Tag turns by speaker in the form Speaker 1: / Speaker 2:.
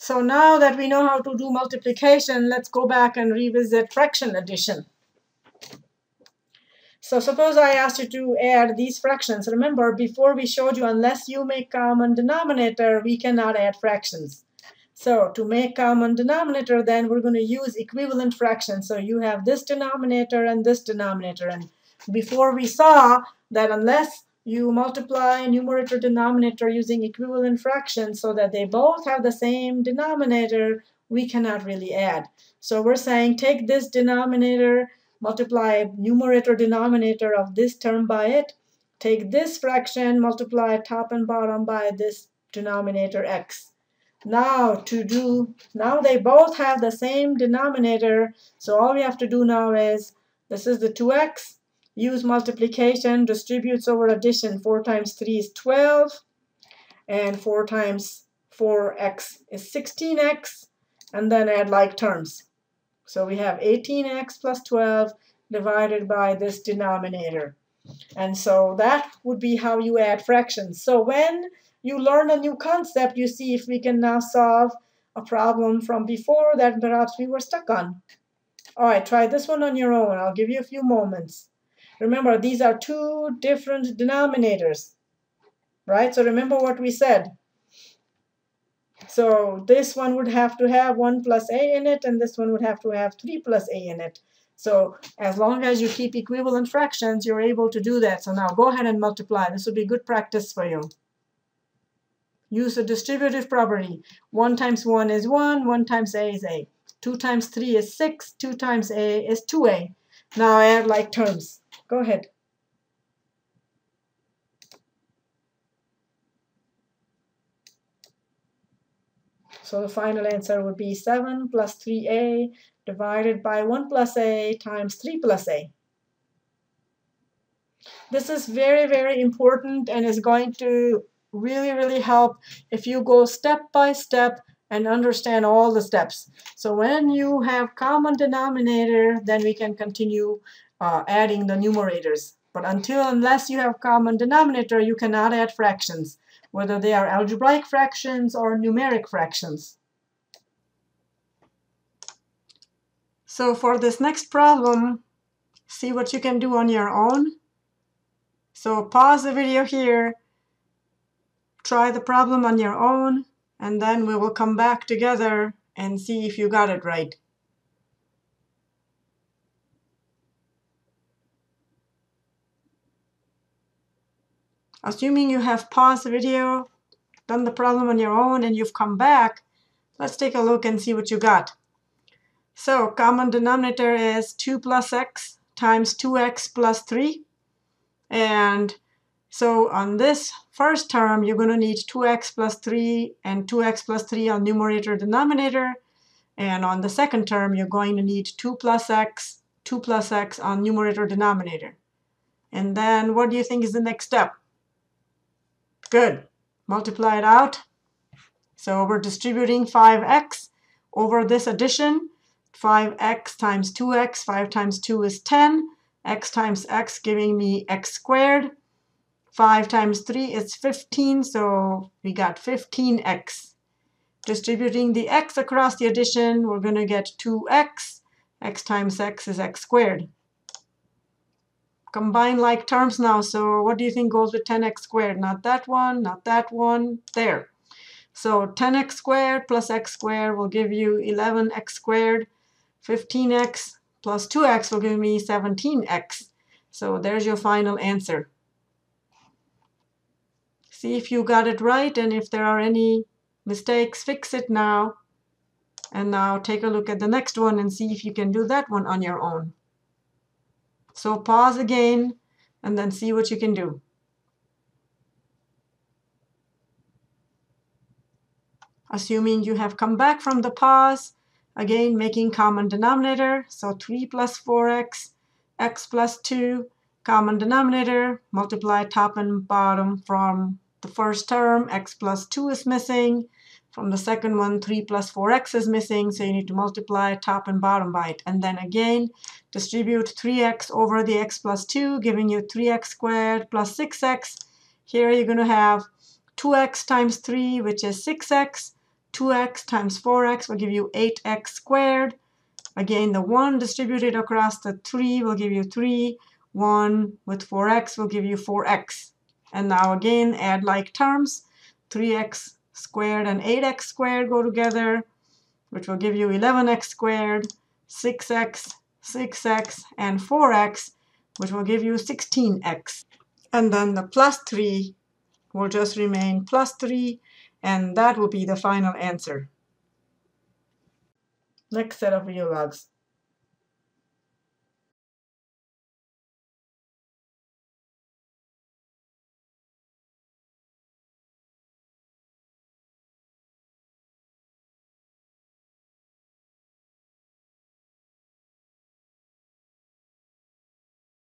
Speaker 1: So now that we know how to do multiplication, let's go back and revisit fraction addition. So suppose I asked you to add these fractions. Remember, before we showed you, unless you make common denominator, we cannot add fractions. So to make common denominator, then we're going to use equivalent fractions. So you have this denominator and this denominator. And before we saw that unless you multiply numerator denominator using equivalent fractions so that they both have the same denominator, we cannot really add. So we're saying take this denominator, multiply numerator denominator of this term by it, take this fraction, multiply top and bottom by this denominator x. Now they both have the same denominator, so all we have to do now is, this is the 2x, use multiplication, distributes over addition. 4 times 3 is 12, and 4 times 4x is 16x, and then add like terms. So we have 18x plus 12 divided by this denominator. And so that would be how you add fractions. So when you learn a new concept, you see if we can now solve a problem from before that perhaps we were stuck on. All right, try this one on your own. I'll give you a few moments. Remember, these are two different denominators, right? So remember what we said. So this one would have to have 1 plus a in it, and this one would have to have 3 plus a in it. So as long as you keep equivalent fractions, you're able to do that. So now go ahead and multiply. This will be good practice for you. Use the distributive property. 1 times 1 is 1, 1 times a is a. 2 times 3 is 6, 2 times a is 2a. Now add like terms. Go ahead. So the final answer would be 7 plus 3a divided by 1 plus a times 3 plus a. This is very, very important and is going to really, really help if you go step by step and understand all the steps. So when you have common denominator, then we can continue adding the numerators. But unless you have common denominator, you cannot add fractions, whether they are algebraic fractions or numeric fractions. So for this next problem, see what you can do on your own. So pause the video here, try the problem on your own, and then we will come back together and see if you got it right. Assuming you have paused the video, done the problem on your own, and you've come back, let's take a look and see what you got. So common denominator is 2 plus x times 2x plus 3. And so on this first term, you're going to need 2x plus 3 and 2x plus 3 on numerator denominator. And on the second term, you're going to need 2 plus x on numerator denominator. And then what do you think is the next step? Good. Multiply it out. So we're distributing 5x over this addition. 5x times 2x, 5 times 2 is 10. X times x giving me x squared. 5 times 3 is 15, so we got 15x. Distributing the x across the addition, we're going to get 2x. X times x is x squared. Combine like terms now, so what do you think goes with 10x squared? Not that one, not that one, there. So 10x squared plus x squared will give you 11x squared. 15x plus 2x will give me 17x. So there's your final answer. See if you got it right, and if there are any mistakes, fix it now. And now take a look at the next one and see if you can do that one on your own. So pause again and then see what you can do. Assuming you have come back from the pause, again making common denominator, so 3 plus 4x, x plus 2, common denominator, multiply top and bottom from the first term, x plus 2 is missing. From the second one, 3 plus 4x is missing, so you need to multiply top and bottom by it. And then again, distribute 3x over the x plus 2, giving you 3x squared plus 6x. Here you're going to have 2x times 3, which is 6x, 2x times 4x will give you 8x squared. Again, the 1 distributed across the 3 will give you 3. 1 with 4x will give you 4x. And now again, add like terms. 3x squared and 8x squared go together, which will give you 11x squared, 6x, 6x, and 4x, which will give you 16x. And then the plus 3 will just remain plus 3, and that will be the final answer. Next set of video logs.